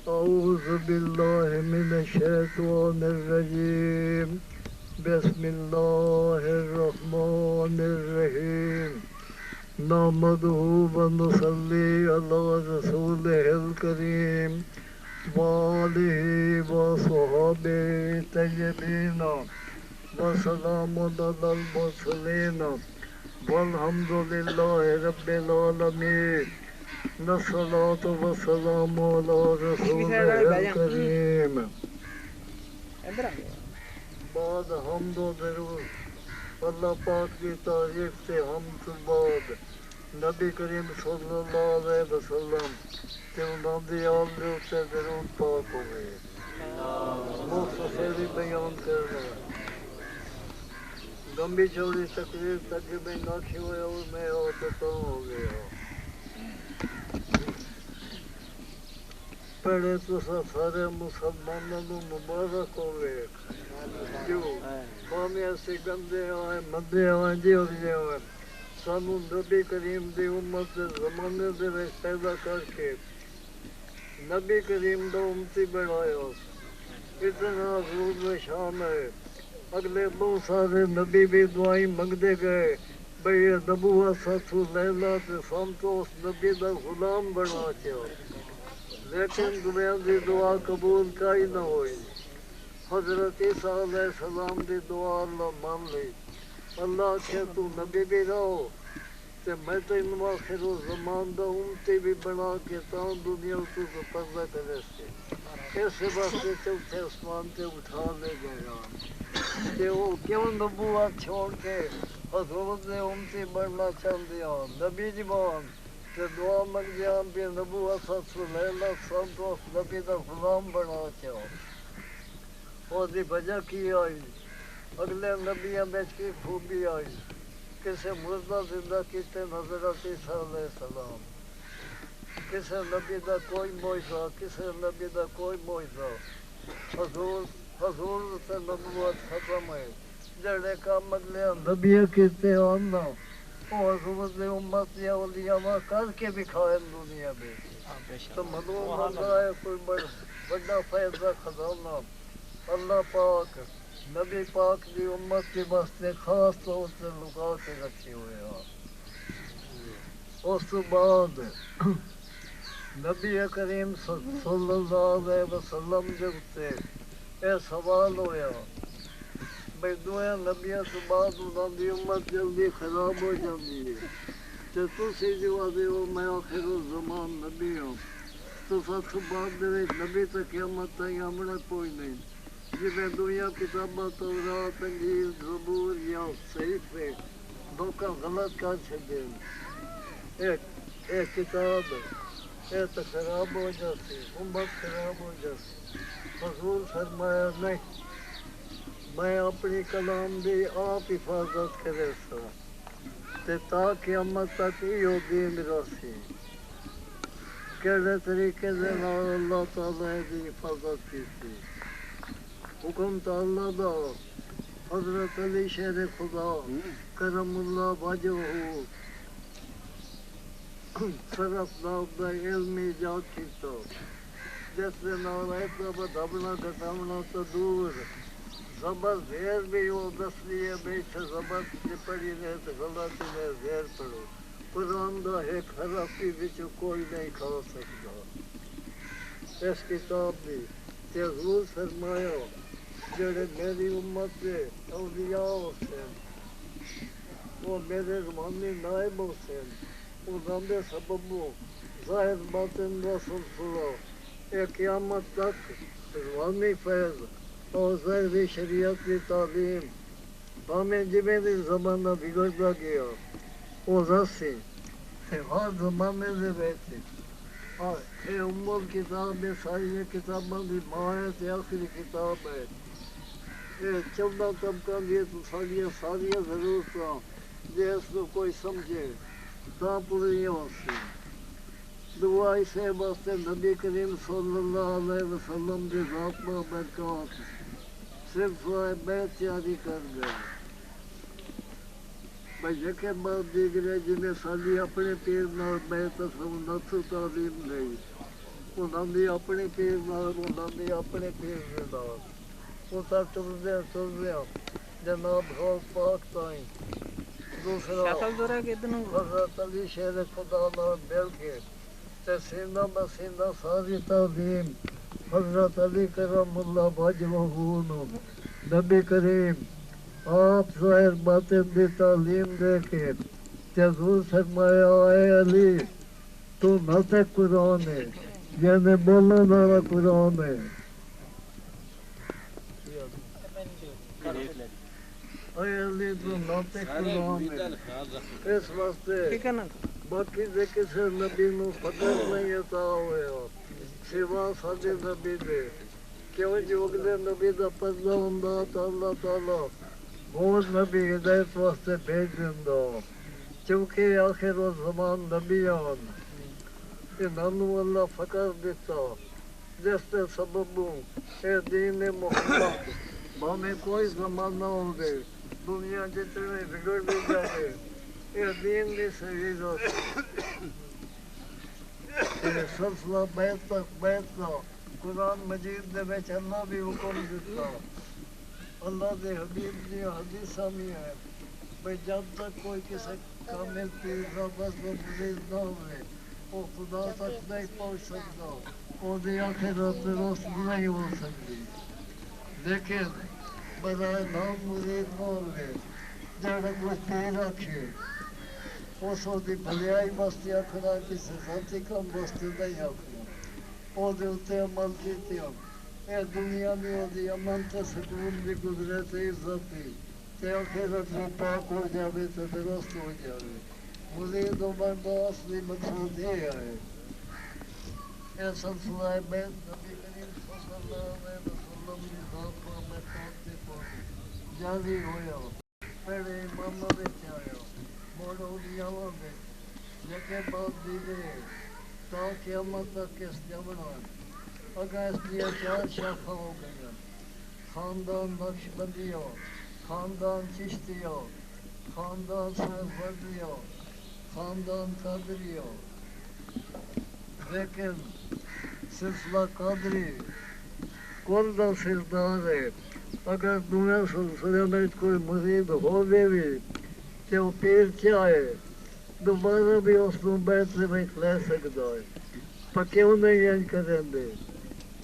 أعوذ بالله من الشيطان الرجيم بسم الله الرحمن الرحيم نحمده ونصلي على رسوله الكريم وآله وصحبه الطيبين وسلام على المرسلين والحمد لله رب العالمين الصلاة والسلام على رسوله الكريم بعد حمد و درود اللہ پاک کی تعریف سے حمد بعد نبی کریم صلی اللہ علیہ وسلم تے انہاں دی آل دے اوتے درود پاک ہوئے مختصری بیان کرنا لمبی چوڑی تقریر تقریباً ناکھی ہوئے اور میں آتا ہو گیا پہلے تو سارے مسلمانوں کو مبارک ہوئے جو بامی ایسے گندے آئے مندے آئے جی اور جی آئے سانو نبی کریم دی امت دے زمانے دے وچ پیدا کر کے نبی کریم دا امتی بڑھایا اتنا حضور و شان ہے اگلے بہت سارے نبی بھی دعائیں منگتے گئے بھئی نبوت ستو لیلا تے سم تو اس نبی دا غلام بنا چاہو لیکن دنیا دی دعا قبول کائی نہ ہوئی حضرت عیسیٰ علیہ السلام دی دعا اللہ مان لی اللہ کہ تو نبی بھی رہو تے میں تو ان آخر زمان دا امتی بھی بنا کے تاں دنیا تو پردہ کرے سے ایسے واسطے چوتھے اسمان تے اٹھا لے گیا کہ وہ کیوں نبوت چھوڑ کے حضور دے امتی بننا چاہتے ہیں نبی جبان تے دعا منگ دیا بھی نبوت ستو لیلا سم تو اس نبی دا غلام بنا چاہو اور دی وجہ کی آئی اگلے نبیاں بیچ کی خوبی آئی کسے مردہ زندہ کیتے حضرت عیسیٰ علیہ السلام کسے نبی دا کوئی معجزہ کسے نبی دا کوئی معجزہ حضور سے نبوت ختم ہے جڑے کام اگلے نبیاں کیتے آنا وہ حضور دے امت یا اولیاء کر کے بکھائے دنیا میں تو معلوم ہوتا ہے کوئی بڑا فیضہ خزانہ اللہ پاک نبی پاک دی امت کے واسطے خاص طور سے لکا کے رکھے ہوئے ہیں اس بعد نبی کریم صلی اللہ علیہ وسلم دے اتے اے سوال ہویا بھئی دویا نبیاں تو بعد انہاں دی امت جلدی خراب ہو جاندی ہے تے تسی جواب دیو میں آخر الزمان نبی ہوں تو ساتھ بعد دے نبی تک قیامت تک ہمیں کوئی نہیں جنہیں دنیا کتابہ تورات انجیل زبور یا صحیفے دھوکہ غلط کر چھڑے ایک کتاب تو خراب ہو جاتی امت خراب ہو جاتی حضور فرمایا نہیں میں اپنی کلام دی آپ حفاظت کرے سا تے تا قیامت تک یہ دین رسی کیڑے طریقے سے اللہ تعالیٰ دی حفاظت کی تھی حکم تا اللہ دا حضرت علی شیر خدا کرم اللہ وجہہ صرف نام دا علم ایجاد کیتا جس نے نام ایتا بدھبنا گھٹامنا تو دور زبر زیر بھی وہ دس لیے بیٹھے زبر سے پڑھی رہے تو غلطی میں زیر پڑھو قرآن دا ایک حرف بھی بچو کوئی نہیں کھا سکتا اس کتاب بھی تے حضور فرمایا جڑے میری امت کے اولیاء حسین وہ میرے روحانی نائب حسین انہاں دے سببوں ظاہر باطن رسول صلی ایک قیامت تک روحانی فیض اور ظاہر شریعت کی تعلیم ہمیں جمیں زمانہ بگڑتا گیا وہ رسی ہر زمانے سے بیٹھے اور یہ امول کتاب ہے ساری کتابوں کی ماں ہے آخری کتاب ہے یہ 14 طبقہ لیے تو ساری ضرورت جیس کو کوئی سمجھے تا پوری ہو سی دعا اسے واسطے نبی کریم صلی اللہ علیہ وسلم کی ذات میں برکات صرف بیت تیاری کر گئے بھائی یکے بعد دیگرے جنہیں ساری اپنے پیر نال بیت سنت تعلیم نہیں انہوں نے اپنے پیر نال انہوں نے اپنے پیر نال وہ تک ٹردیا جناب غوث پاک تائیں دوسرا حضرت علی شیر خدا نال مل کے سینہ بسینہ ساری تعلیم حضرت علی کرم اللہ وجہہ نبی کریم آپ ظاہر باطن دی تعلیم دے کے حضور فرمایا اے علی تو ناطق قرآن ہے یعنی بولنے والا قرآن ہے اے علی تو ناطق قرآن ہے اس واسطے باقی دے کسی نبی نو فقر نہیں عطا ہویا سوا سادے نبی دے کیوں جو اگلے نبی دا پردہ ہوندا تا اللہ تعالی اور نبی ہدایت واسطے بھیج دیندا چونکہ آخر و زمان نبی آن انہوں اللہ فقر دیتا جس کے سببوں اے دین محمد ہمیں کوئی زمانہ ہو گئے دنیا جتنے بگڑ بھی جائے اے دین دی سہیلت سلسلہ بیت تک بیت کا قرآن مجید دے وچ اللہ بھی حکم دیتا اللہ دے حبیب دی حدیثاں بھی ہے بھئی جب تک کوئی کسی کامل پیر کا بس مزید نہ ہوئے وہ خدا تک نہیں پہنچ سکتا وہ دی آخرت درست نہیں ہو سکتی لیکن برائے نام مرید نہ ہوئے جڑا کوئی پیر آکھے اس دی بھلیائی واسطے آکھنا کسی ذاتی کام واسطے نہیں آکھنا وہ دے اتے عمل کیتے ہم اے دنیا میں وہ دی امن تے سکون دی گزرے تے عزت دی تے آخرت میں پاک ہو جاوے تے درست ہو جاوے مرید و بندہ اصلی مقصود یہ ہے اے سلسلہ بیت نبی کریم صلی اللہ علیہ وسلم کی ذات پر میں پاکتے پاک جاری ہویا پہلے امامہ بیچ آیا موڑو لیاوہ میں جکے بعد دیگرے تا قیامت تک اس جمعہ اگر اس لئے 4 شاخہ ہو گیا خاندان نقش بندیہ خاندان چشتیہ خاندان سرفردیہ خاندان قادریہ لیکن سلسلہ قادری کل دا سردار ہے اگر دنیا سلسلے میں کوئی مرید ہو بھی کہ وہ پیر چاہے دوبارہ بھی اس کو بیت سے بیت لے سکتا ہے پر کیوں نہیں انج کریں دے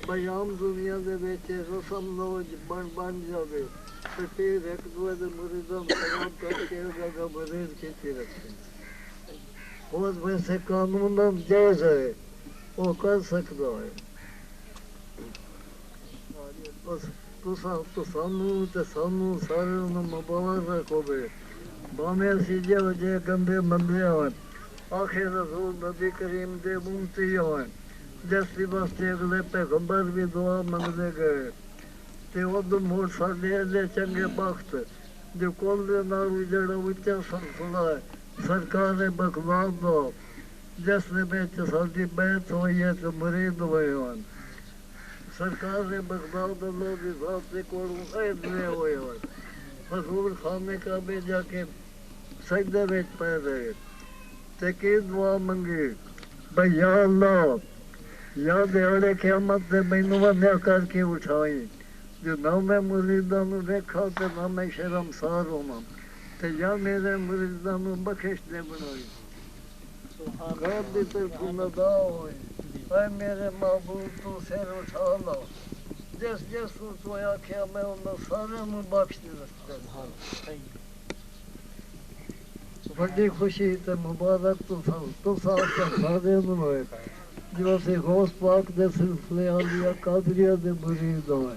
بھئی عام دنیا دے بیچے رسم نوج بن جاوے تو پیر ایک دوے دے مریدوں خراب کر کے جگہ مرید کیتی رکھیں اور ویسے قانون جائز ہے وہ کر سکتا ہے تو سانو سارے مبارک ہوئے بامے سیجے وجہ گندے مندے ہوئے آخر رسول نبی کریم دے ممتی ہوئے جس کی واسطے اگلے پیغمبر بھی دعا منگنے گئے تے ادھر موڑ ساڑھے ایلے چنگے بخت جو کل دے نارو جڑا اچھا سلسلہ ہے سرکار بغداد دو جس نے بیچ ساڑھی بیت ہوئی ہے تو مرید ہوئے ہوئے سرکار بغداد اللہ کی ذات سے کوڑوں عید لے ہوئے ہوئے حضور خانے کعبے جا کے سجدے بیچ پہ رہے تکی دعا منگی بھئی یا اللہ یا دیوڑے قیامت دے مینوہ نیا کر کے اٹھائی جو نہ میں مریدہ نو دیکھا تے نہ میں شرم سار ہونا تے یا میرے مریدہ نو بخش دے بنائی غیب دی طرف ندا ہوئی اے میرے معبود تو سر اٹھا لا جس جس کو تو آکھیا میں انہوں سارے نو بخش دے رکھتے بڑی خوشی تے مبارک تو ساتھ سارے نو ہوئے جو سے غوث پاک دے سلسلے عالیہ قادریہ دے مرید ہوئے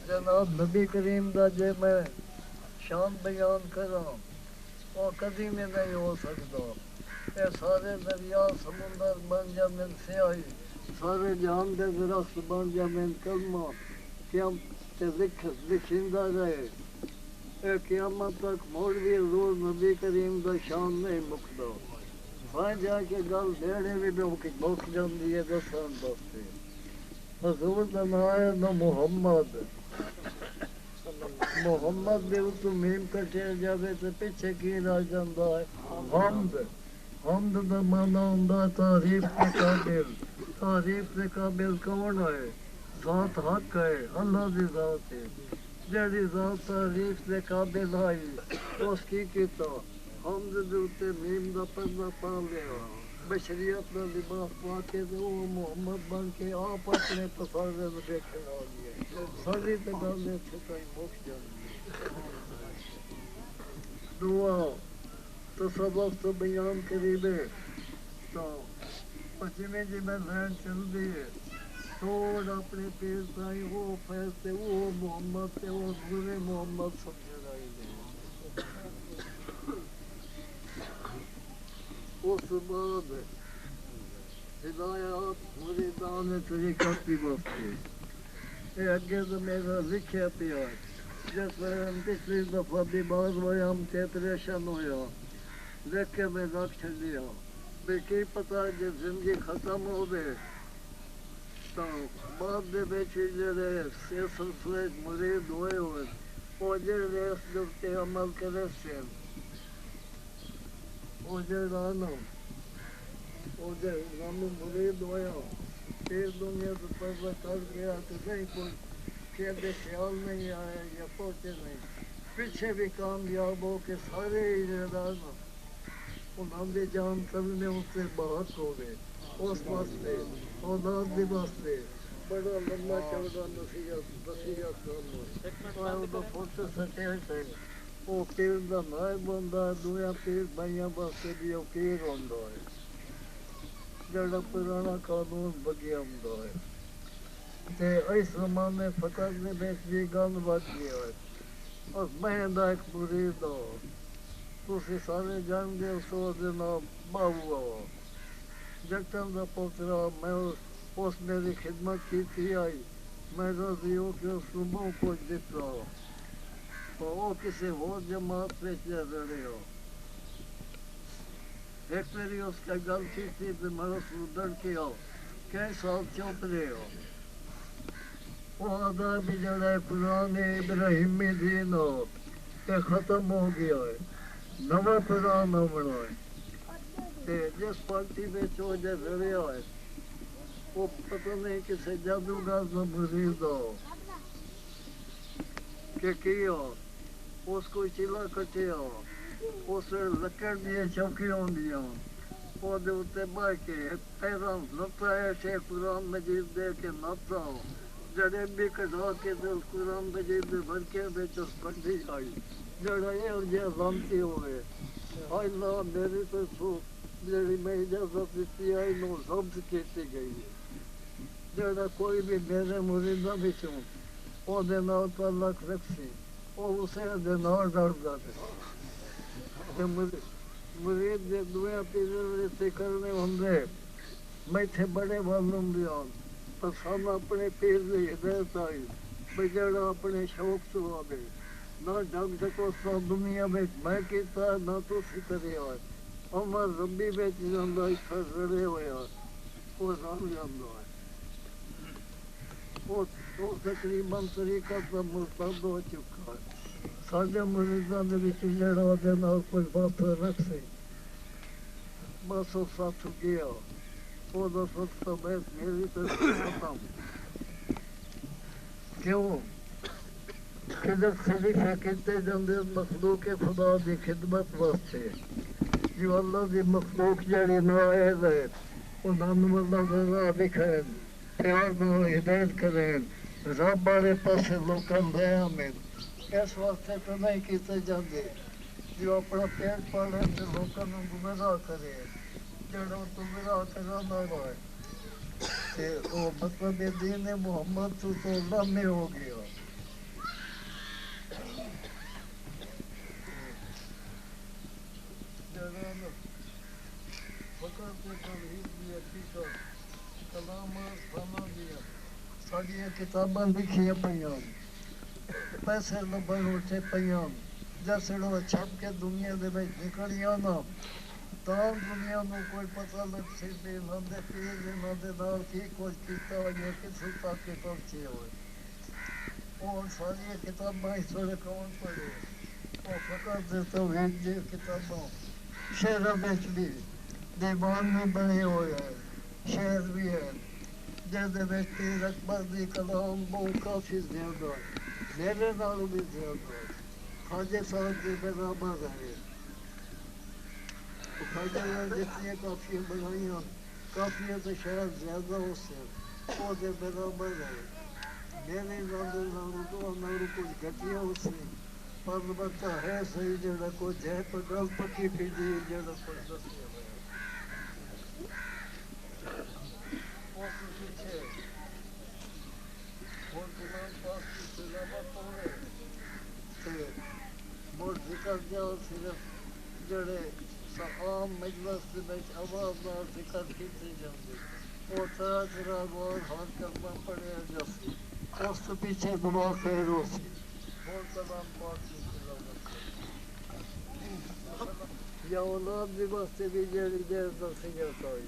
جناب نبی کریم دا جے میں شان بیان کراں وہ کدی میں نہیں ہو سکتا. اے سارے دریا سمندر بن جامن سیاہی سارے جہان دے درخت بن جامن کلمہ قیامت لکھندا رہے. اے قیامت تک موڑ بھی حضور نبی کریم دا شان نہیں مکدا. وہاں جا کے گل بیڑے بھی مک جاندی ہے دسان واسطے. حضور دا نام ہے نہ محمد. محمد دے اتو میم کٹیا جاوے تے پیچھے کی رہ جاندا ہے حمد. حمد دا معنی ہوندا تعریف کے قابل. تعریف کے قابل کون ہے؟ ذات حق ہے اللہ دی ذات ہے. جڑی ذات تعریف کے قابل آئی اس کی کیتا حمد دے اتے میم دا پردہ پا لیا. بشریت دا لباس پا کے وہ محمد بن کے آپ اپنے پسارے میں دیکھنے آ گئے. ساری تے گل اتنے تائیں مک جاندی. دعا تو سبق تو بیان کریبے تو پچھمے جی میں لین چل دی ہے توڑ اپنے پیر تائیں وہ فیض تے وہ محمد تے وہ نور محمد سمجھ رہی دے. اس بعد ہدایات مریدان طریقت بھی واسطے یہ اگے تو میرا لکھیا پیا. جس وقت پچھلی دفعہ بھی بعض ہویا ہم تے پریشان ہویا دیکھ کے میں رکھ چھڑیا بے کی پتہ جے زندگی ختم ہو گئے تو بعد دے بیچے جڑے سلسلے مرید ہوئے وہ جڑے اس دفتے عمل کرے سے وہ جڑانا وہ جڑے مرید ہویا پھر دنیا تو پردہ کر گیا تو نہیں کوئی کہ خیال نہیں آیا یا پہنچے نہیں. پیچھے بھی کامیاب ہو کے سارے ہی جڑانا انہوں نے جان کرنے اس سے بہت ہو گئے. اس واسطے اولاد بھی واسطے بڑا لمبا چوڑا نصیحت کرنا فوٹ سکے سے وہ پیر دا نائب ہوندا ہے. دویا پیر بھائیاں واسطے بھی وہ پیر ہوندا ہے جڑا پرانا قانون بگیا ہوندا ہے. تے اس زمانے فقط نے بیچ بھی گل بچ گیا ہے. اور میں دا ایک مرید ہوں تسی سارے جان گے سو نام باہو ہوا جٹن دا پوترا. میں اس میری خدمت کی تھی آئی میں راضی ہو کہ اس کو بہت کچھ دیتا ہو تو وہ کسی اور جماعت پہ رہے ہو. ایک میری اس کا گل کی تھی تو میں اس کو ڈر کے ہو کئی سال چپ رہے ہو. وہ آدھا بھی جڑا ہے قرآن ابراہیمی دین ہو کہ ختم ہو گیا ہے نواں قرآن ہونا ہے. جس پارٹی میں چوجہ رڑیا ہے وہ پتہ نہیں کسی جادوگر کا مرید ہو کہ کی ہو اس کو چلا کٹے ہو اس لکڑ دیا چوکی ہوندیاں وہ دے اتے بہ کے پیران نتا ہے قرآن مجید دے کے نتا ہو جڑے بھی کٹا کے دے قرآن مجید دے بھر کے بیچ اس پڑھی آئی جڑا یہ اور جے غامتی ہوئے. اللہ میری تو سو جڑی میں اجازت دیتی آئی نو ضبط کیتی گئی. جڑا کوئی بھی میرے مریدہ بھی چوں وہ دے نال تعلق رکھسی وہ اسے دے نال ڈردا تے مرید دے دویا پیرے سے کرنے ہوندے میں تھے بڑے معلوم بھی آن پر سام اپنے پیر دی ہدایت آئی بھئی جڑا اپنے شوق تو آگے نہ ڈنگ سکو سا دنیا میں کیتا نہ تو سکرے آئے. عمر ربی بیچ جاندہ اس پر رڑے ہوئے آئے وہ رام جاندہ ہے. وہ تقریباً طریقہ کا مرتد ہو چکا ہے. ساڑھے مریضان نے بھی جڑا دے نال کوئی بات رکھ سی بس وہ ساتھ گیا وہ دس وقت بیت میری طرف ختم کیوں خدمت خلیفہ کہتے جاندے مخلوق خدا دی خدمت واسطے جو اللہ دی مخلوق جڑی نائب ہے انہاں نوں اللہ دا راہ دکھائیں پیار نال ہدایت کریں رب والے پاسے لوکاں دے آمیں. اس واسطے تو نہیں کیتے جاندے جو اپنا پیٹ پالے تے لوکاں نوں گمراہ کرے جڑا تو گمراہ کرنا ہے تے وہ مطلب دین محمد تو لامے ہو گیا کلام سانا دیا ساڈیاں کتاباں لکھیاں پیاں پیسے لبن اٹھے پیاں جسڑو چھپ کے دنیا دے وچ نکلیاں نا تاں دنیا نو کوئی پتہ لگ سی بھی نہ دے پیر نہ دے نال کی کچھ کیتا ہوئے کس تک کے پہنچے ہوئے اور ساری کتاباں اس ویلے کون پڑھے اور فقط دے توحید دی کتاباں شہراں وچ بھی دیوان بھی بنے ہوئے ہیں شہر بھی ہے جہدے وچ پیر اکبر دی کلام بہت کافی زیادہ میرے نالوں بھی زیادہ خواجہ صاحب دی برابر ہے خواجہ نے جتنی کافیاں بنائیاں کافیاں تو شاید زیادہ ہو سے وہ دے برابر ہے میرے نالوں تو نالوں کچھ گھٹیا ہو سے پر البتہ ہے صحیح جڑا کچھ ہے پر گل پکی پی دی جڑا کچھ دسیا ہوا اس پیچھے اور قرآن پاک کی تلاوت ہوئے تے مڑ ذکر جاؤ صرف جڑے عام مجلس دے وچ آواز نال ذکر کیتے جاندے وہ طرح بار ہر کلمہ پڑھیا جاسی اس تو پیچھے دعا خیر ہو سی اور کلام پاک کی تلاوت یا اولاد بھی واسطے بھی جڑی دیر دسی جاتا ہوئی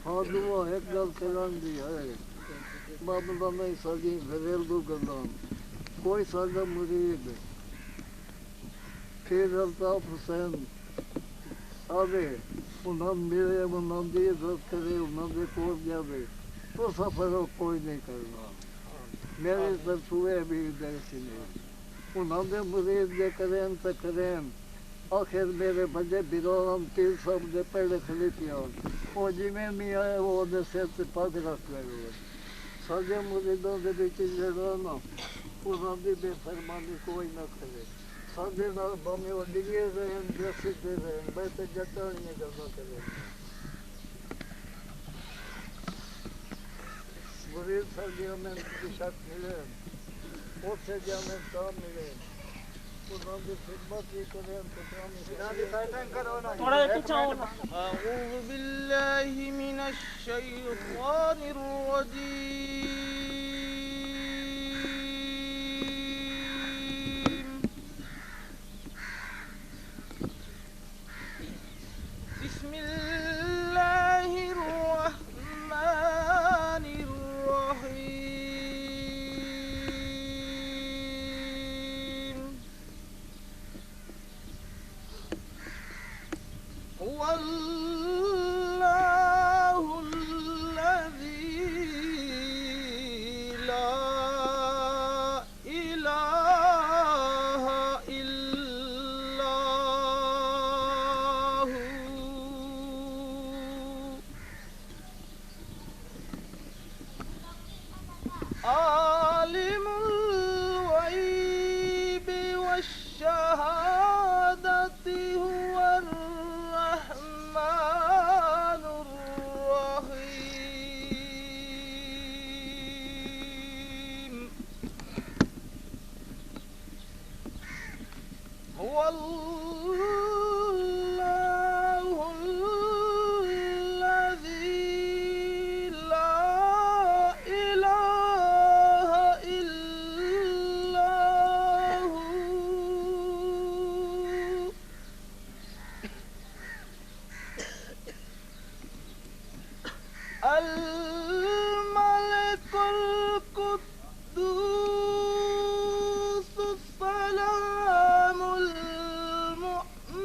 ہاں دعا ایک گل کران دی ہے معاملہ نہیں ساری گھریلو گلاں کوئی ساڈا مرید پھر الطاف حسین آوے انہاں ملے انہاں دی عزت کرے انہاں دے کول جاوے تو سفر کوئی نہیں کرنا میرے ترسوئے بھی دیکھ نہیں انہاں دے مرید دے کریں تو کریں آخر میرے بڑے بیران پیر صاحب دے پہلے خلیفیاں وہ جی میں نہیں آئے وہ دے سر سے پاک رکھ لے ہوئے سارے مریدوں دے بیچ جڑا نا انہاں دی بے فرمانی کوئی نہ کرے سارے نال بامی وہ ڈگے رہن جیسے دے رہن بیٹھے جٹانیاں گلنا کریں مرید سارے ہمیں کی شک ملے اس سے جانے کام ملے انہاں دی خدمت بھی کریں تو کام أعوذ بالله من الشيطان الرجيم بسم الله الرحمن الرحيم هو الله الذي لا إله إلا هو عالم الغيب والشهادة هو الرحمن الرحيم هو الله الذي لا إله إلا هو الملك القدوس السلام المؤمن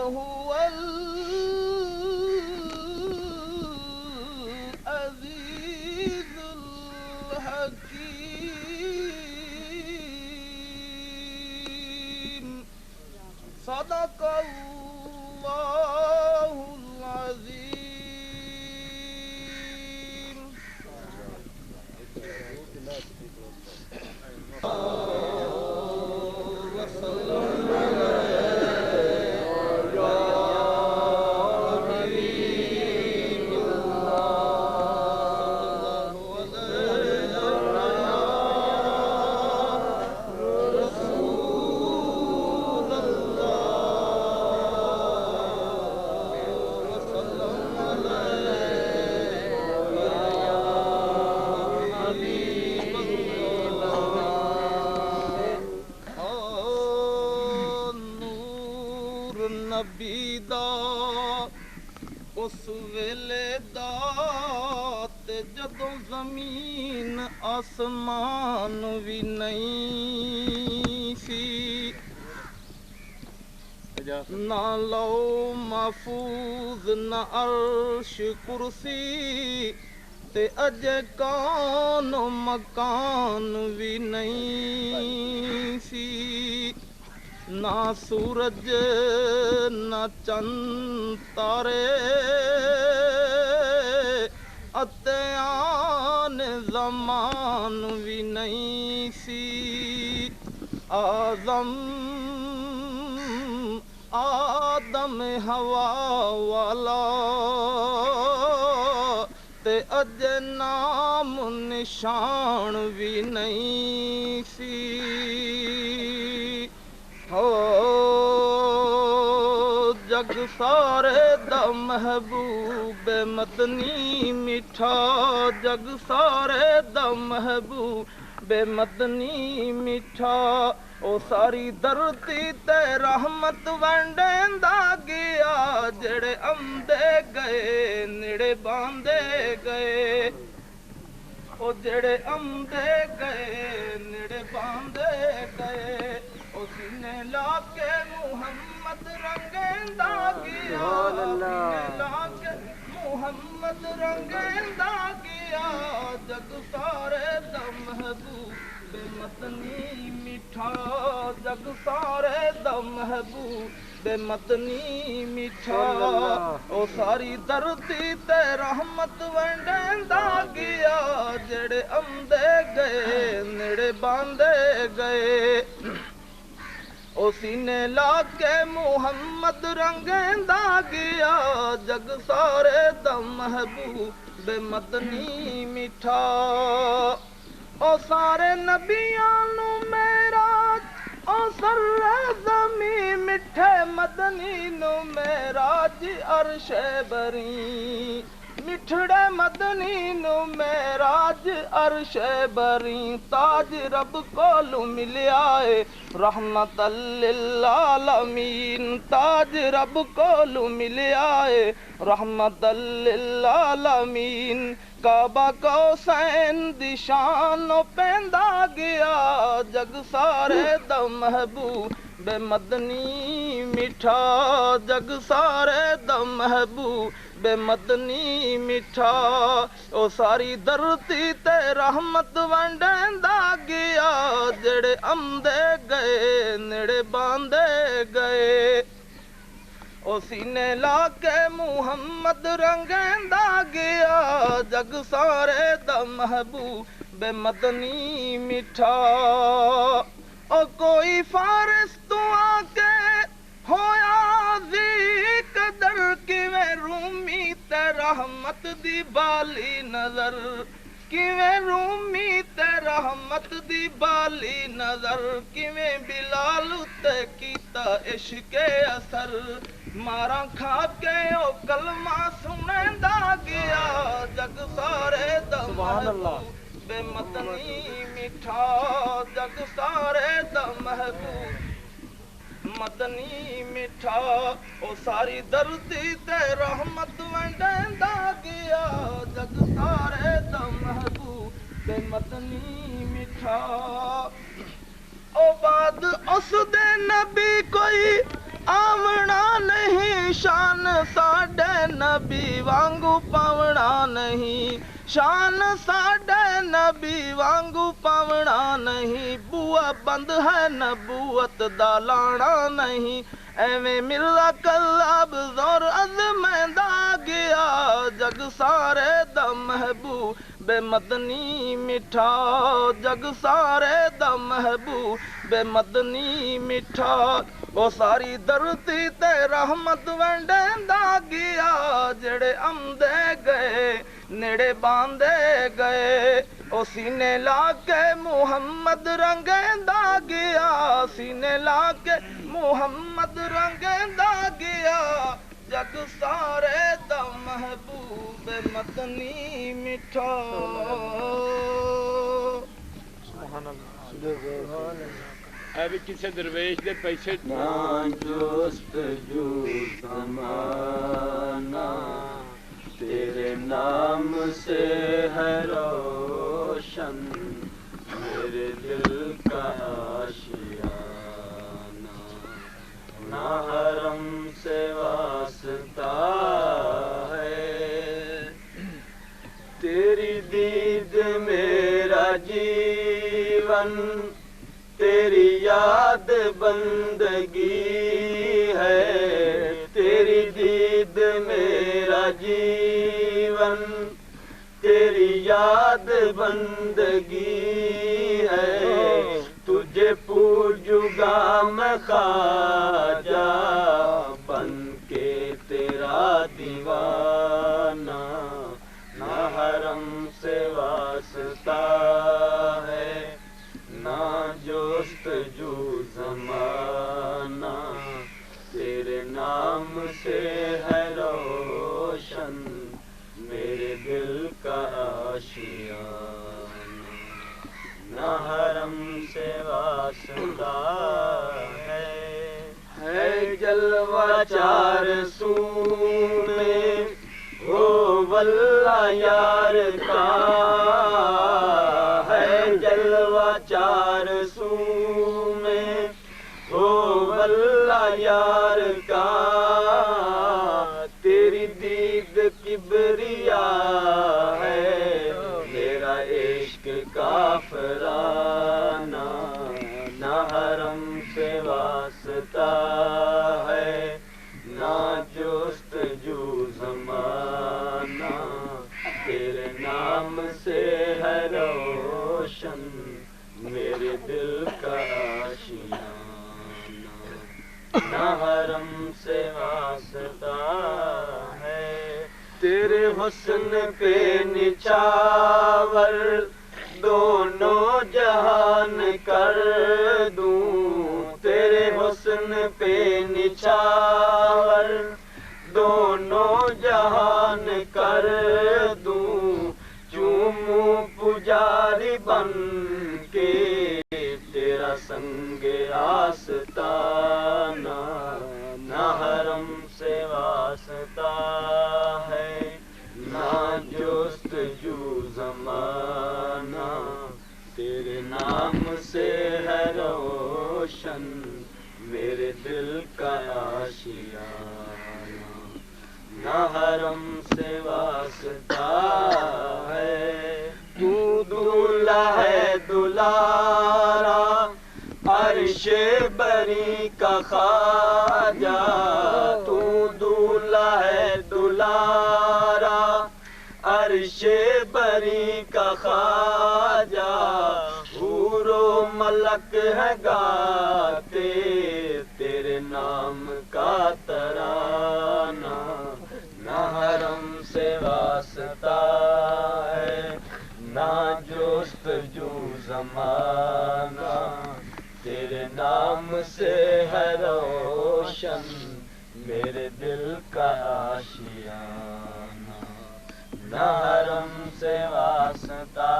هو العزيز الحكيم صدق الله العظيم. نبی دا اس ویلے دا تے جدوں زمین آسمان بھی نہیں سی، نہ لو محفوظ نہ عرش کرسی تے اجے کون مکان بھی نہیں سی، نہ سورج نہ چند تارے اتے آن زمان بھی نہیں سی، آدم ہوا والا تے اج نام نشان بھی نہیں سی، جگ سارے دا محبوب مدنی میٹھا، جگ سارے دا محبوب مدنی میٹھا، او ساری دھرتی تے رحمت ونڈیندا گیا، جڑے آندے گئے نیڑے باندے گئے، او جڑے آندے گئے نیڑے باندے گئے، او سینے لا کے محمد رنگیندا گیا، سینے لا کے محمد رنگیندا گیا، جگ سارے دا محبوب مدنی میٹھا، جگ سارے دا محبوب مدنی میٹھا، او ساری دھرتی تے رحمت ونڈیندا گیا، جڑے آندے گئے نیڑے باندے گئے، او سینے لا کے محمد رنگیندا گیا، جگ سارے دا محبوب مدنی میٹھا، او سارے نبیاں نو معراج، او سر زمین مٹھے مدنی نو معراج عرش بری، مٹھڑے مدنی نو معراج عرش بری، تاج رب کولو ملیا ہے رحمت للعالمین، تاج رب کولو ملیا ہے رحمت للعالمین، کعبہ قوسین دی شان پیندا گیا، جگ سارے دا محبوب مدنی میٹھا، جگ سارے دا محبوب مدنی میٹھا، او ساری دھرتی تے رحمت ونڈیندا گیا، جڑے آندے گئے نیڑے باندے گئے، او سینے لا کے محمد رنگیندا گیا، جگ سارے دا محبوب مدنی میٹھا، او کوئی فارس تو آ کے ہویا ذی قدر، کیویں رومی تے رحمت دی بالی نظر، کیویں رومی تے رحمت دی بالی نظر، کیویں بلال تے کیتا عشق اثر، ماراں کھا کے او کلمہ سنیندا گیا، جگ سارے دا محبوب مدنی میٹھا، جگ سارے دا محبوب مدنی میٹھا، او ساری دھرتی تے رحمت ونڈیندا گیا، جگ سارے دا محبوب مدنی میٹھا، او بعد اس دے نبی کوئی آونا نہیں شان ساڈے نبی وانگو پاونا نہیں شان ساڈے نبی وانگو پاونا نہیں بوا بند ہے نبوت دا لانا نہیں ایویں مرزا کلاب زور ازمیندا گیا جگ سارے دا محبوب مدنی میٹھا جگ سارے دا محبوب مدنی میٹھا وہ ساری دھرتی تے رحمت ونڈیندا گیا جڑے آمدے گئے نیڑے باندھے گئے او سینے لا کے محمد رنگیندا گیا سینے لا کے محمد رنگیندا گیا جگ سارے دا محبوب مدنی میٹھا سبحان اللہ اب کسی درویش دے پیسے نہ جستجو زمانہ تیرے نام سے ہے روشن میرے دل کا آشیانہ نہ حرم سے واسطہ ہے تیری دید میرا جیون تیری یاد بندگی ہے تیری دید میرا جیون تیری یاد بندگی ہے تجھے پوجوں گا میں خواجہ بن کے تیرا دیوانہ نہ حرم سے واسطہ ہے نہ جستجو زمانہ تیرے نام سے ہے روشن میرے دل کا آشیانہ نہ حرم سے واسطہ ہے جلوہ چار سو میں ہو واللہ یار کا ہے جلوہ چار سو میں ہو واللہ یار کا تیری دید کبریا ہے میرا عشق کافرانہ نہ حرم سے واسطہ ہے نہ جستجو زمانہ تیرے نام سے ہے روشن میرے دل کا آشیانہ نہ حرم سے واسطہ ہے تیرے حسن پہ نچھاور دونوں جہان کر دوں تیرے حسن پہ نچھاور دونوں جہان کر دوں چوموں پجاری بن کے تیرا سنگ آستانہ نہ حرم سے واسطہ ہے نہ جستجو زمانہ تیرے نام سے ہے روشن میرے دل کا آشیانہ نہ حرم سے واسطہ ہے تو دولہا ہے دلارا عرش بری کا خواجہ تو دولہا ہے دلارا عرش بری کا خواجہ حور و ملک ہے گاتے تیرے نام کا ترانہ نہ حرم سے واسطہ ہے نہ جستجو زمانہ تیرے نام سے ہے روشن میرے دل کا آشیانہ نہ حرم سے واسطہ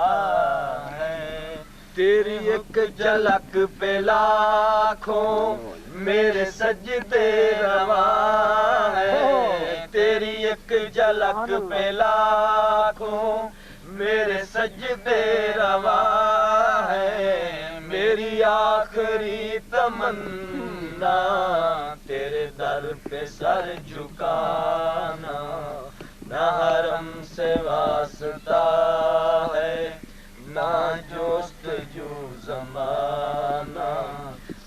ہے تیری ایک جھلک پہ لاکھوں میرے سجدے رواں ہے تیری ایک جھلک پہ لاکھوں میرے سجدے رواں ہے میری آخری تمنا نہ تیرے در پہ سر جھکانا، نہ حرم سے واسطہ ہے نہ جستجو زمانہ،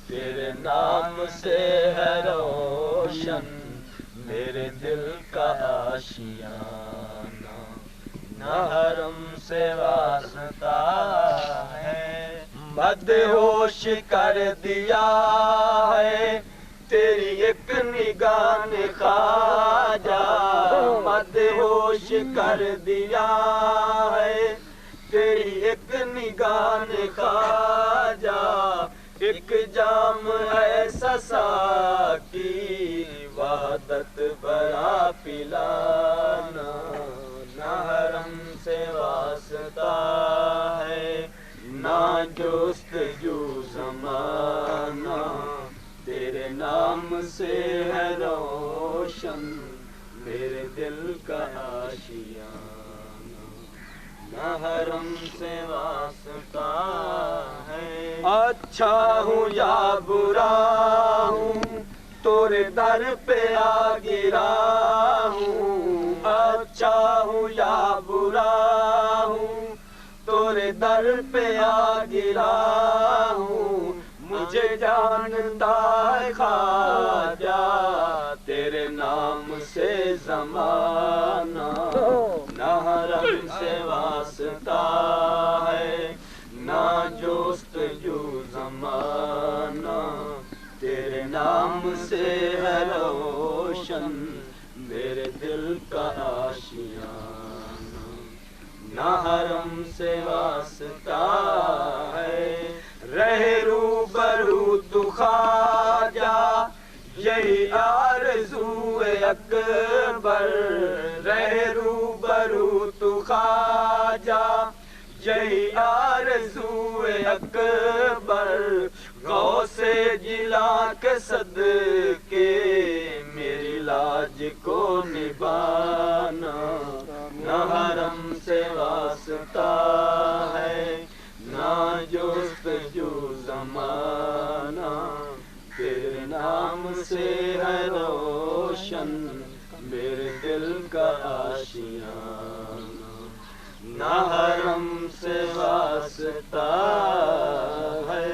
تیرے نام سے ہے روشن میرے دل کا آشیانہ، نہ حرم سے واسطہ ہے، مدہوش کر دیا ہے تیری ایک نگاہ نے خواجہ، مدہوش کر دیا ہے تیری ایک نگاہ نے خواجہ، ایک جام ایسا ساقی وحدت بھرا پلانا، نہ حرم سے واسطہ ہے نہ جستجو زمانہ، تیرے نام سے ہے روشن میرے دل کا آشیانہ، نہ حرم سے واسطہ ہے، اچھا ہوں یا برا ہوں تورے در پہ آ گرا ہوں، اچھا ہوں یا برا ہوں تورے در پہ آ گرا ہوں، مجھے جانتا ہے خواجہ تیرے نام سے زمانہ، نہ حرم سے واسطہ ہے نہ جستجو زمانہ، تیرے نام سے ہے روشن میرے دل کا آشیانہ، نہ حرم سے واسطہ ہے، رہے روبرو تو خواجہ یہی آرزو اکبر، رہے روبرو تو خواجہ یہی آرزو اکبر، غوث جلا کے صدقے میری لاج کو نبھانا، نہ حرم سے واسطہ ہے نہ جستجو زمانہ، تیرے نام سے ہے روشن میرے دل کا آشیانہ، نہ حرم سے واسطہ ہے،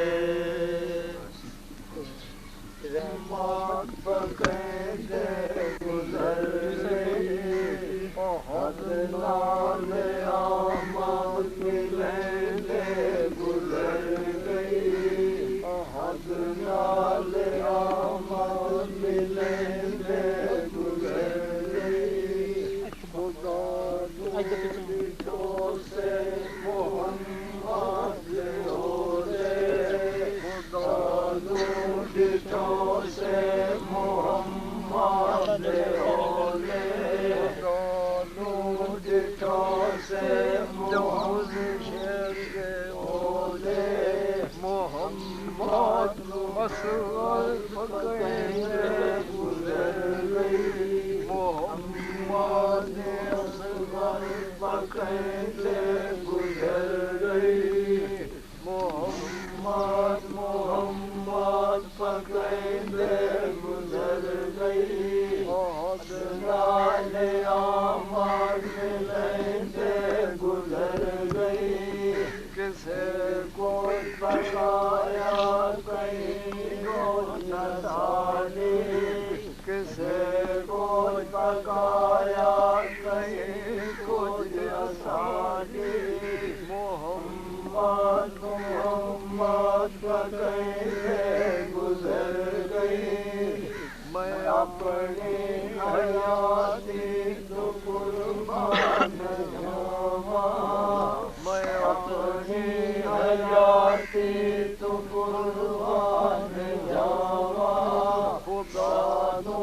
گزر گئی بہت نال آمد ملیں گے، گزر گئی بہت نال آمد ملیں گے، گزر گئی خدا دو سے محمد ہو رے، خدا دو سے محمد ہو رے، سے محمد اصغر پکڑے گزر گئی، محمد اصغر پکڑے گزر گئی، محمد پکڑے گزر گئی، نال آمد ملیں گزر گئی، کسے کوئی پکایا کہیں روز نسالی، کسے کوئی پکایا کہیں کچھ آسانی، محمد پکڑے گزر گئی، میں اپنی حیاتی تو قربان جاواں، میں اپنی حیاتی تو قربان جاواں، خدا تو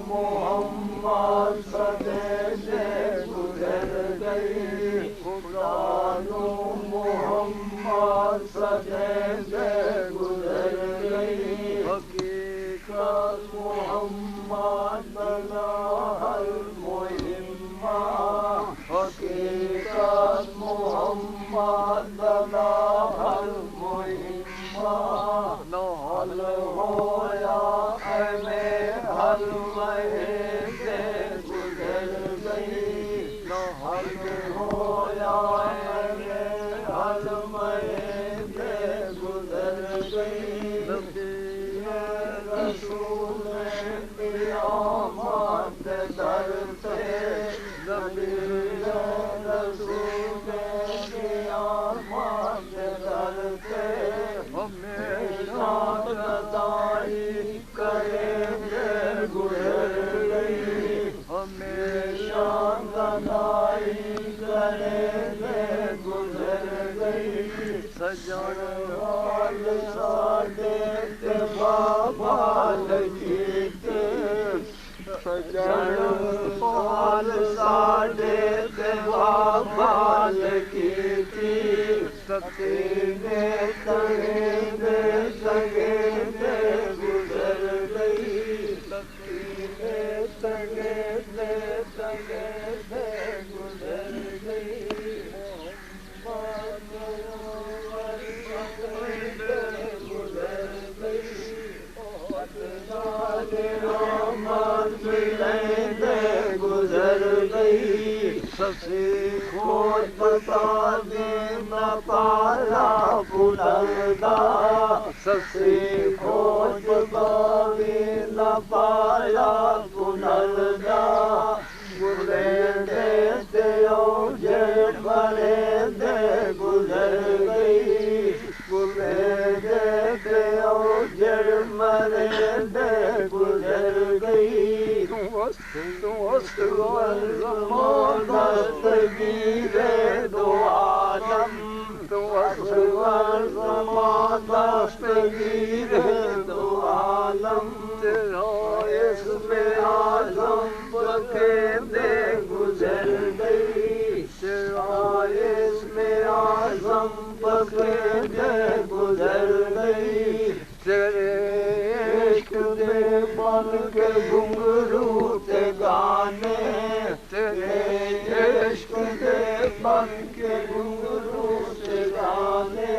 محمد صدے سے گزر گئی، خدا تو محمد صدے سے گزر گئی، حقیقت محمد بنا المہمہ، حقیقت محمد بنا المہمہ، نہ حل ہو یا سجن حال ساڈے تے بابا لگیتے سجن حال ساڈے تے بابا لگیتی سکینے تگینے تگینے گزر گئی سکینے تگینے تگینے گزر گئی گزر گئی سسی کھوج بتا دینا پالا بلندا سسی کھوج بتا دینا پالا بلندا گلے دے دیو جے بڑے دے گزر گئی گلے دے دیو جے مرے دے گزر گئی دستگیر دو عالم دستگیر دو عالم تیرا اسم اعظم بخیندے گزر گئی تیرا اسم اعظم بخیندے گزر گئی تیرے عشق دے بن کے گھنگرو تے گانے تیرے عشق دے بن کے گھنگرو تے گانے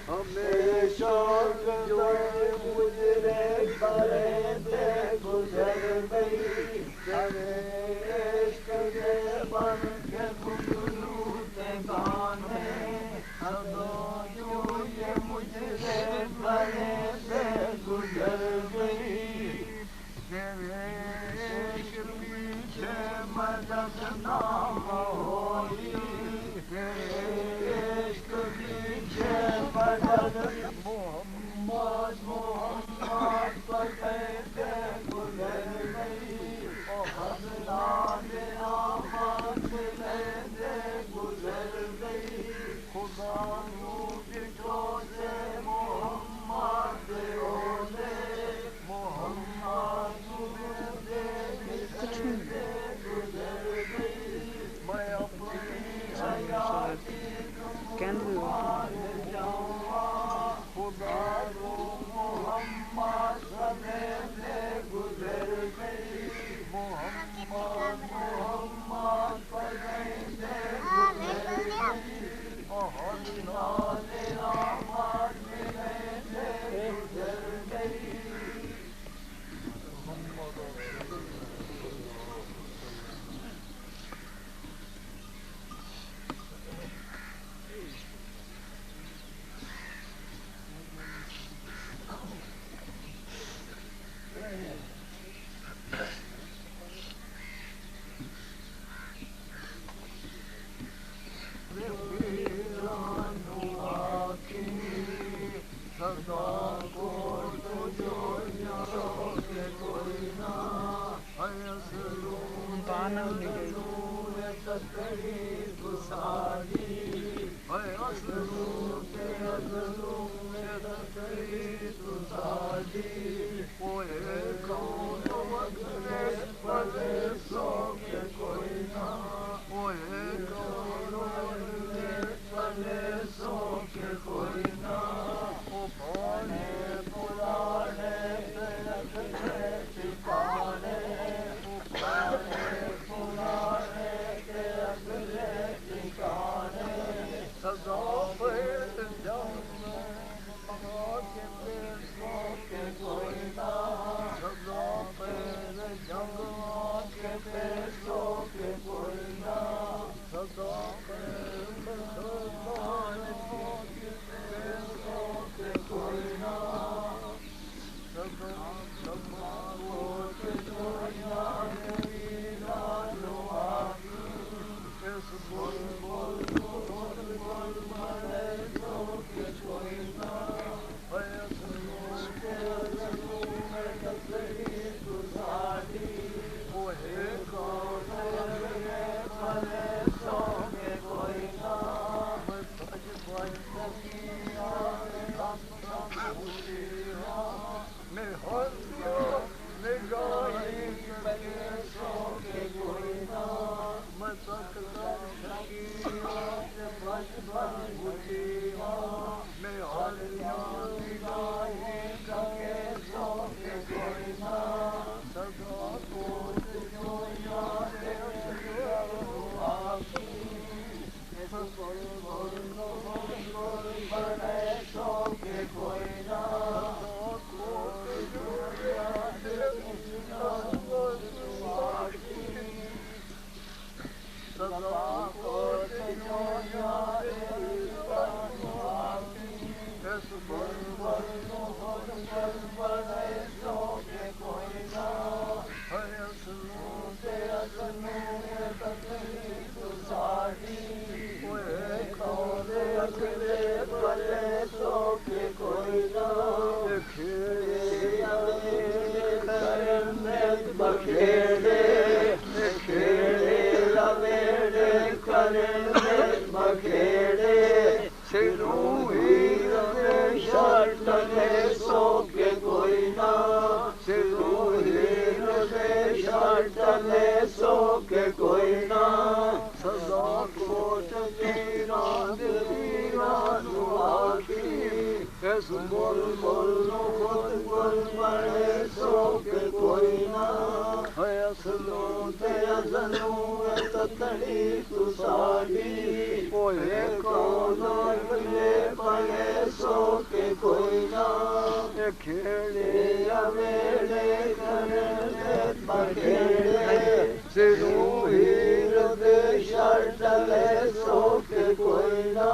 ہمیشہ جو گزرے کرے دے گزر گئی تیرے عشق دے بن کے گھنگرو تے گانے جو یہ مجھے کرے دے گزر گئی تیرے عشق پیچھے مدد نام ہوئی تیرے عشق پیچھے مدد محمد محمد پر کہتے گزر گئی حضرات آمد کہتے گزر گئی خدا نو بٹھو سے محمد اولے محمد دے گزر گئی میں اپنی حیاتی تمہارے جاؤں خدا رو محمد سمیت گزر گئی محمد محمد پسند گزر گئی حضرات آمد ملے گزر گئی کوئی سو کے کوئی نہ بکھیڑے کھیڑے لویڑے کرن بکھیڑے سروں ہی روے شرطلے سو کے کوئی نہ سروں ہی روے شرطلے سو کے کوئی نہ سزا کوٹ ویران ویران آتی اس بول بول خود بول بڑے سو کے کوئی نہ ہے اصلوں تے ازلوں تتڑی تو ساڑی کوئی کونو بلے بڑے سو کے کوئی نہ کھیڑے اویڑے کرنے بکھیڑے سروں ہیر دے شرطلے سو کے کوئی نہ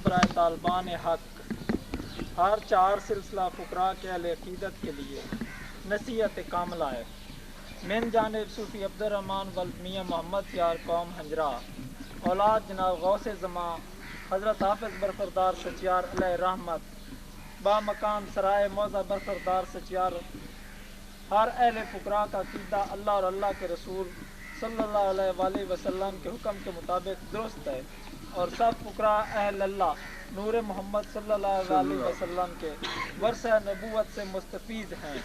برائے طالبان حق ہر 4 سلسلہ فقراء کے اہل عقیدت کے لیے نصیحت کاملہ ہے من جانب صوفی عبد الرحمن میاں محمد یار قوم ہنجرا اولاد جناب غوث زمان حضرت حافظ برخوردار سچیار علیہ رحمت با مقام سرائے موضع برخوردار سچیار ہر اہل فقراء کا عقیدہ اللہ اور اللہ کے رسول صلی اللہ علیہ وآلہ وسلم کے حکم کے مطابق درست ہے اور سب فقراء اہل اللہ نور محمد صلی اللہ علیہ وسلم کے ورثہ نبوت سے مستفیض ہیں۔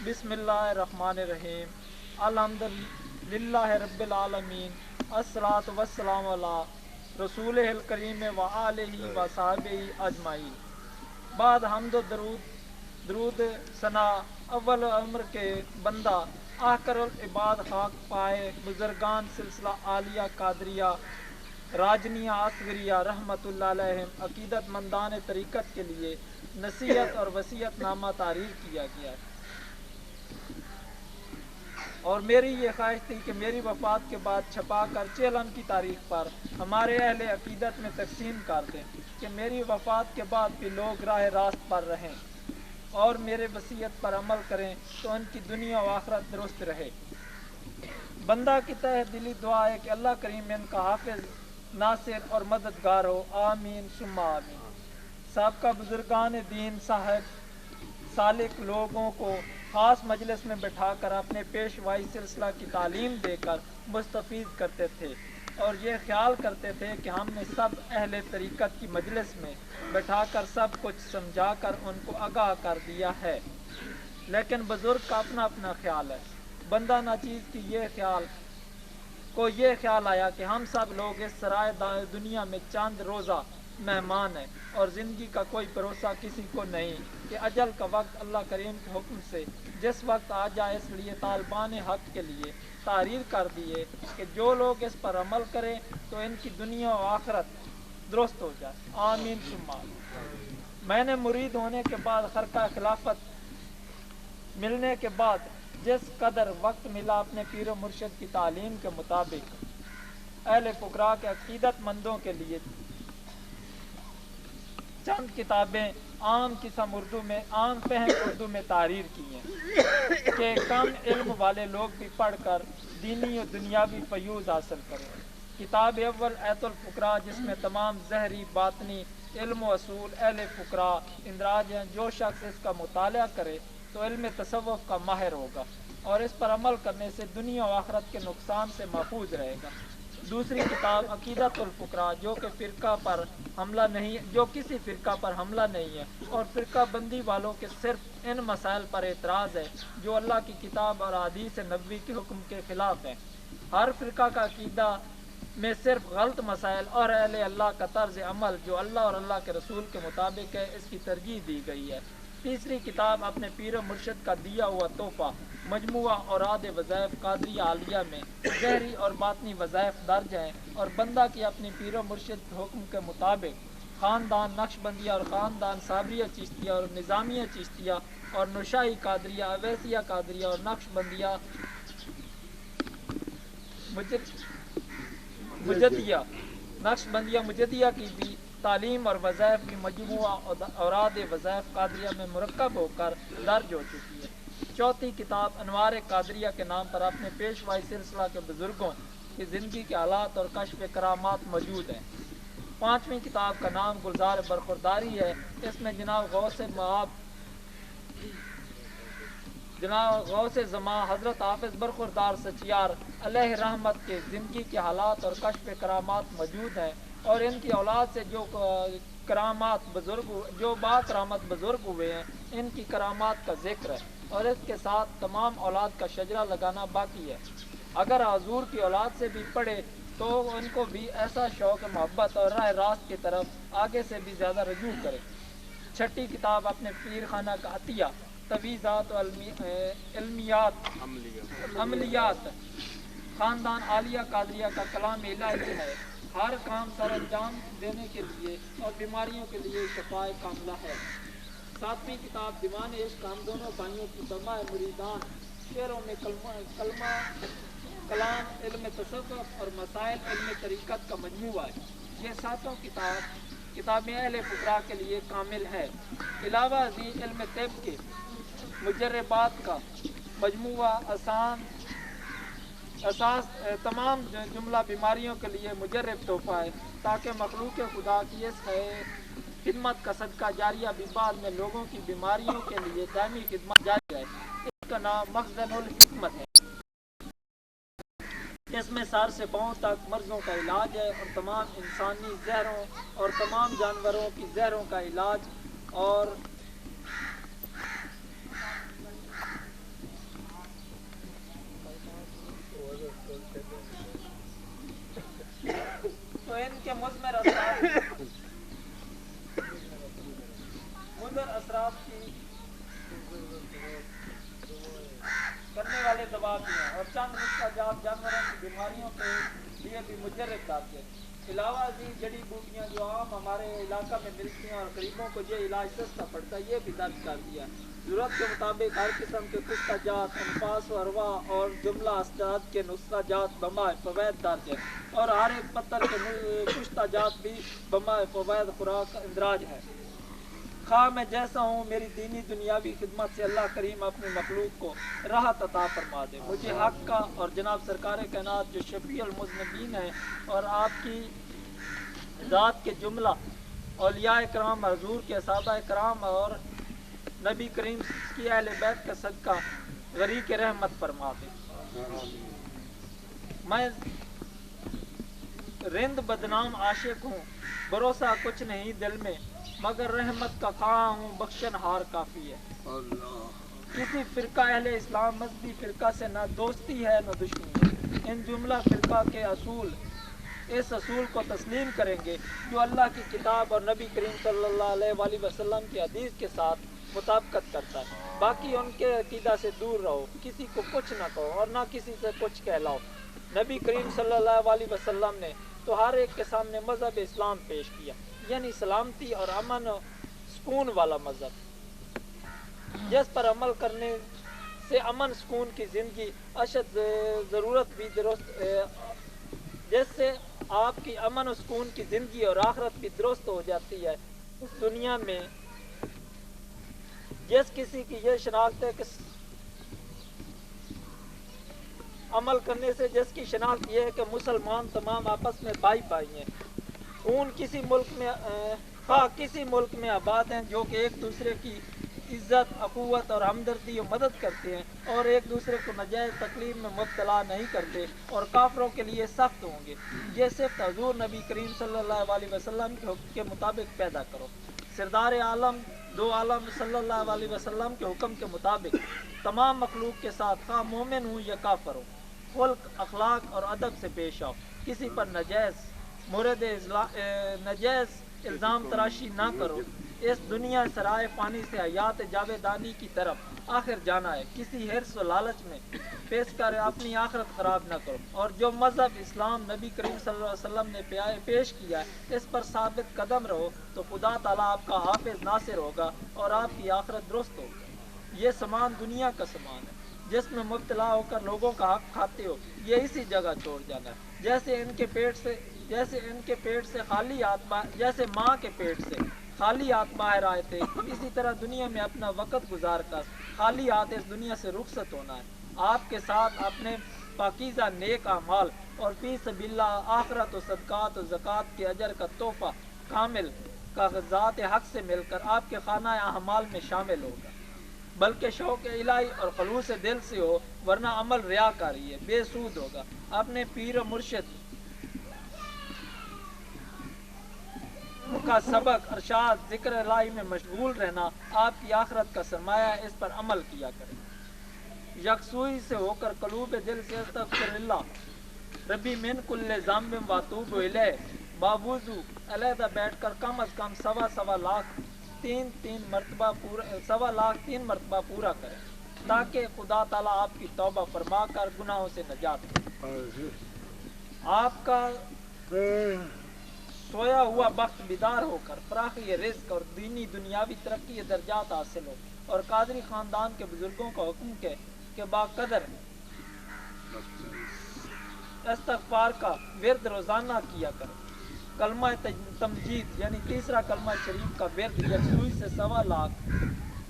بسم اللہ الرحمن الرحیم الحمد للہ رب العالمین الصلاۃ والسلام علی رسول الکریم و آلہ و صحابہ اجمعین۔ بعد حمد و درود ثنا اول عمر کے بندہ آخر العباد خاک پائے بزرگان سلسلہ عالیہ قادریہ راجنیہ اصغریہ رحمت اللہ علیہم عقیدت مندان طریقت کے لیے نصیحت اور وصیت نامہ تحریر کیا گیا ہے، اور میری یہ خواہش تھی کہ میری وفات کے بعد چھپا کر 6 کی تاریخ پر ہمارے اہل عقیدت میں تقسیم کر دیں کہ میری وفات کے بعد بھی لوگ راہ راست پر رہیں اور میرے وصیت پر عمل کریں تو ان کی دنیا و آخرت درست رہے۔ بندہ کی تہ دلی دعا ہے کہ اللہ کریم ان کا حافظ ناصر اور مددگار ہو، آمین ثم آمین۔ سابقہ بزرگان دین صاحب سالک لوگوں کو خاص مجلس میں بٹھا کر اپنے پیشوائی سلسلہ کی تعلیم دے کر مستفیض کرتے تھے اور یہ خیال کرتے تھے کہ ہم نے سب اہل طریقت کی مجلس میں بٹھا کر سب کچھ سمجھا کر ان کو آگاہ کر دیا ہے، لیکن بزرگ کا اپنا اپنا خیال ہے۔ بندہ ناچیز کی یہ خیال آیا کہ ہم سب لوگ اس سرائے دنیا میں چند روزہ مہمان ہیں اور زندگی کا کوئی بھروسہ کسی کو نہیں کہ اجل کا وقت اللہ کریم کے حکم سے جس وقت آ جائے، اس لیے طالبان حق کے لیے تحریر کر دیے کہ جو لوگ اس پر عمل کریں تو ان کی دنیا و آخرت درست ہو جائے، آمین ثم آمین۔ میں نے مرید ہونے کے بعد خرقہ خلافت ملنے کے بعد جس قدر وقت ملا اپنے پیر و مرشد کی تعلیم کے مطابق اہل فقراء کے عقیدت مندوں کے لیے چند کتابیں عام قسم عام فہم اردو میں تحریر کی ہیں کہ کم علم والے لوگ بھی پڑھ کر دینی و دنیاوی فیوز حاصل کریں۔ کتاب اول ایت الفقراء جس میں تمام ظاہری باطنی علم و اصول اہل فقراء اندراج ہیں، جو شخص اس کا مطالعہ کرے تو علم تصوف کا ماہر ہوگا اور اس پر عمل کرنے سے دنیا و آخرت کے نقصان سے محفوظ رہے گا۔ دوسری کتاب عقیدت الفقراء جو کسی فرقہ پر حملہ نہیں ہے اور فرقہ بندی والوں کے صرف ان مسائل پر اعتراض ہے جو اللہ کی کتاب اور حدیث نبوی کے حکم کے خلاف ہیں۔ ہر فرقہ کا عقیدہ میں صرف غلط مسائل اور اہل اللہ کا طرز عمل جو اللہ اور اللہ کے رسول کے مطابق ہے، اس کی ترجیح دی گئی ہے۔ تیسری کتاب اپنے پیر و مرشد کا دیا ہوا تحفہ مجموعہ اوراد وظائف قادریہ عالیہ میں ظاہری اور باطنی وظائف درج ہیں اور بندہ کی اپنی پیر و مرشد کے حکم کے مطابق خاندان نقشبندیہ اور خاندان صابریہ چشتیہ اور نظامیہ چشتیہ اور نشائی قادریہ اویسیہ قادریہ اور نقشبندیہ مجدیہ نقشبندیہ مجدیہ کی بھی تعلیم اور وظائف بھی مجموعہ اوراد وظائف قادریہ میں مرکب ہو کر درج ہو چکی ہے۔ چوتھی کتاب انوار قادریہ کے نام پر اپنے پیشوائی سلسلہ کے بزرگوں کی زندگی کے حالات اور کشف کرامات موجود ہیں۔ پانچویں کتاب کا نام گلزار برخورداری ہے۔ اس میں جناب غوث زمان حضرت حافظ برخوردار سچیار علیہ رحمت کے زندگی کے حالات اور کشف کرامات موجود ہیں، اور ان کی اولاد سے جو با کرامت بزرگ ہوئے ہیں ان کی کرامات کا ذکر ہے، اور اس کے ساتھ تمام اولاد کا شجرہ لگانا باقی ہے۔ اگر حضور کی اولاد سے بھی پڑھے تو ان کو بھی ایسا شوق محبت اور راہ راست کی طرف آگے سے بھی زیادہ رجوع کرے۔ چھٹی کتاب اپنے پیر خانہ کا عطیہ تویزات و عملیات خاندان عالیہ قادریہ کا کلام الہی ہے، ہر کام سر انجام دینے کے لیے اور بیماریوں کے لیے شفاء کاملہ ہے۔ ساتویں کتاب دیوان عشق ہم دونوں بھائیوں کی بما مریدان شعروں میں کلام علم تصوف اور مسائل علم طریقت کا مجموعہ ہے۔ یہ ساتوں کتابیں اہل فقراء کے لیے کامل ہے۔ علاوہ ازیں علم طب کے مجربات کا مجموعہ اساس تمام جملہ بیماریوں کے لیے مجرب تحفہ ہے، تاکہ مخلوق خدا کی اس خدمت کا صدقہ جاریہ بھی بعد میں لوگوں کی بیماریوں کے لیے دائمی خدمت جاری ہے۔ اس کا نام مخزن الحکمت ہے۔ اس میں سر سے پاؤں تک مرضوں کا علاج ہے، اور تمام انسانی زہروں اور تمام جانوروں کی زہروں کا علاج، اور تو ان کے مضر اثرات کی کرنے والے دوا بھی ہیں، اور چند مستجاب جانوروں کی بیماریوں کے لیے بھی مجرب درج ہے۔ علاوہ ازیں جڑی بوٹیاں جو عام ہمارے علاقہ میں ملتی ہیں اور غریبوں کو یہ علاج سستا پڑتا ہے، یہ بھی درج کر دیا۔ ضرورت کے مطابق ہر قسم کے کشتہ جات انفاس و ارواح اور جملہ اسجاد کے نسخہ جات بما فوائد درج ہے، اور ہر ایک پتر کے کشتہ جات بھی بما فوائد خوراک اندراج ہے۔ خواہ میں جیسا ہوں، میری دینی دنیاوی خدمت سے اللہ کریم اپنی مخلوق کو راحت عطا فرما دے۔ مجھے حق کا اور جناب سرکار کائنات جو شفیع المذنبین ہیں اور آپ کی ذات کے جملہ اولیاء کرام، حضور کے صحابہ کرام اور نبی کریم کی اہل بیت کا صدقہ غریق رحمت فرما دے۔ میں رند بدنام عاشق ہوں، بھروسہ کچھ نہیں دل میں، مگر رحمت کا خواہاں ہوں، بخشن ہار کافی ہے۔ کسی فرقہ اہل اسلام مذہبی فرقہ سے نہ دوستی ہے نہ دشمنی ہے۔ ان جملہ فرقہ کے اصول اس اصول کو تسلیم کریں گے جو اللہ کی کتاب اور نبی کریم صلی اللہ علیہ وآلہ وسلم کی حدیث کے ساتھ مطابقت کرتا ہے۔ باقی ان کے عقیدہ سے دور رہو، کسی کو کچھ نہ کہو اور نہ کسی سے کچھ کہلاؤ۔ نبی کریم صلی اللہ علیہ وسلم نے تو ہر ایک کے سامنے مذہب اسلام پیش کیا، یعنی سلامتی اور امن و سکون والا مذہب، جس پر عمل کرنے سے امن سکون کی زندگی اشد ضرورت بھی درست، جس سے آپ کی امن و سکون کی زندگی اور آخرت بھی درست ہو جاتی ہے۔ اس دنیا میں جس کسی کی یہ شناخت ہے کہ عمل کرنے سے جس کی شناخت یہ ہے کہ مسلمان تمام آپس میں بھائی بھائی ہیں، خون کسی ملک میں آباد ہیں، جو کہ ایک دوسرے کی عزت، اخوت اور ہمدردی و مدد کرتے ہیں اور ایک دوسرے کو ناجائز تکلیف میں مبتلا نہیں کرتے اور کافروں کے لیے سخت ہوں گے، یہ صرف حضور نبی کریم صلی اللہ علیہ وسلم کے حکم کے مطابق پیدا کرو۔ سردار عالم دو عالم صلی اللہ علیہ وسلم کے حکم کے مطابق تمام مخلوق کے ساتھ خواہ مومن ہوں یا کافر ہو، خلق، اخلاق اور ادب سے پیش آؤ، کسی پر نجائز الزام تراشی نہ کرو۔ اس دنیا سرائے فانی سے حیات جاویدانی کی طرف آخر جانا ہے، کسی حرص و لالچ میں پیش کر اپنی آخرت خراب نہ کرو، اور جو مذہب اسلام نبی کریم صلی اللہ علیہ وسلم نے پیش کیا ہے اس پر ثابت قدم رہو تو خدا تعالیٰ آپ کا حافظ ناصر ہوگا اور آپ کی آخرت درست ہوگی۔ یہ سامان دنیا کا سامان ہے جس میں مبتلا ہو کر لوگوں کا حق کھاتے ہو، یہ اسی جگہ چھوڑ جانا ہے۔ جیسے ان کے پیٹ سے خالی ہاتھ جیسے ماں کے پیٹ سے خالی ہاتھ باہر آئے تھے، اسی طرح دنیا میں اپنا وقت گزار کر خالی ہاتھ اس دنیا سے رخصت ہونا ہے۔ آپ کے ساتھ اپنے پاکیزہ نیک اعمال اور فی سبیل اللہ آخرت و صدقات و زکوٰۃ کے اجر کا تحفہ کامل کا ذات حق سے مل کر آپ کے خانہ اعمال میں شامل ہوگا، بلکہ شوق الہی اور خلوص دل سے ہو، ورنہ عمل ریاکاری ہے، بے سود ہوگا۔ اپنے پیر و مرشد کا سبق ارشاد ذکر الہی میں مشغول رہنا آپ کی آخرت کا سرمایہ ہے، اس پر عمل کیا کریں۔ یکسوئی سے ہو کر قلوب دل سے استغفر اللہ ربی من کل ذنب واتوب الیہ باوضو علیحدہ بیٹھ کر کم از کم سوا لاکھ تین مرتبہ پورا کریں، تاکہ خدا تعالیٰ آپ کی توبہ فرما کر گناہوں سے نجات دے۔ آپ کا سویا ہوا وقت بیدار ہو کر فراخی رزق اور دینی دنیاوی ترقی درجات حاصل ہو، اور قادری خاندان کے بزرگوں کا حکم کہ باقدر استغفار کا ورد روزانہ کیا کرو۔ کلمہ تمجید یعنی تیسرا کلمہ شریف کا ورد یکسوئی سے 1.25 لاکھ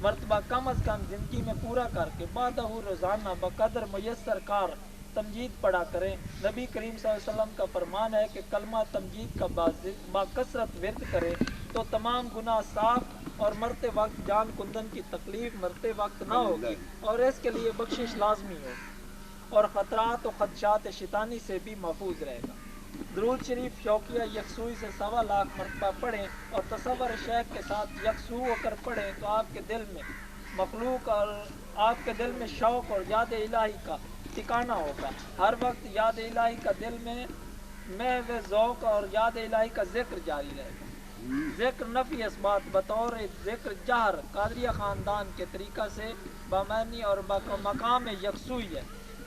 مرتبہ کم از کم زندگی میں پورا کر کے بعدہ روزانہ بقدر میسر کار تمجید پڑھا کریں۔ نبی کریم صلی اللہ علیہ وسلم کا فرمان ہے کہ کلمہ تمجید کا باکثرت ورد کرے تو تمام گناہ صاف، اور مرتے وقت جان کندن کی تکلیف مرتے وقت نہ ہوگی، اور اس کے لیے بخشش لازمی ہوگی، اور خطرات و خدشات شیطانی سے بھی محفوظ رہے گا۔ درود شریف شوقیہ یکسوئی سے 1.25 لاکھ مرتبہ پڑھیں اور تصور شیخ کے ساتھ یکسو ہو کر پڑھیں تو آپ کے دل میں مخلوق اور آپ کے دل میں شوق اور یاد الہی کا ٹھکانہ ہوگا۔ ہر وقت یاد الہی کا دل میں محو ذوق اور یاد الہی کا ذکر جاری رہے گا۔ ذکر نفی اثبات بطور ذکر جہر قادریہ خاندان کے طریقہ سے بامعنی اور مقام یکسوئی ہے،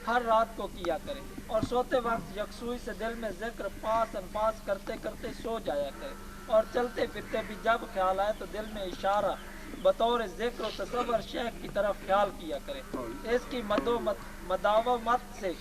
ہر رات کو کیا کریں، اور سوتے وقت یکسوئی سے دل میں ذکر پاس انفاس کرتے کرتے سو جایا کریں، اور چلتے پھرتے بھی جب خیال آئے تو دل میں اشارہ بطور ذکر و تصور شیخ کی طرف خیال کیا کریں۔ اس کی مداومت سے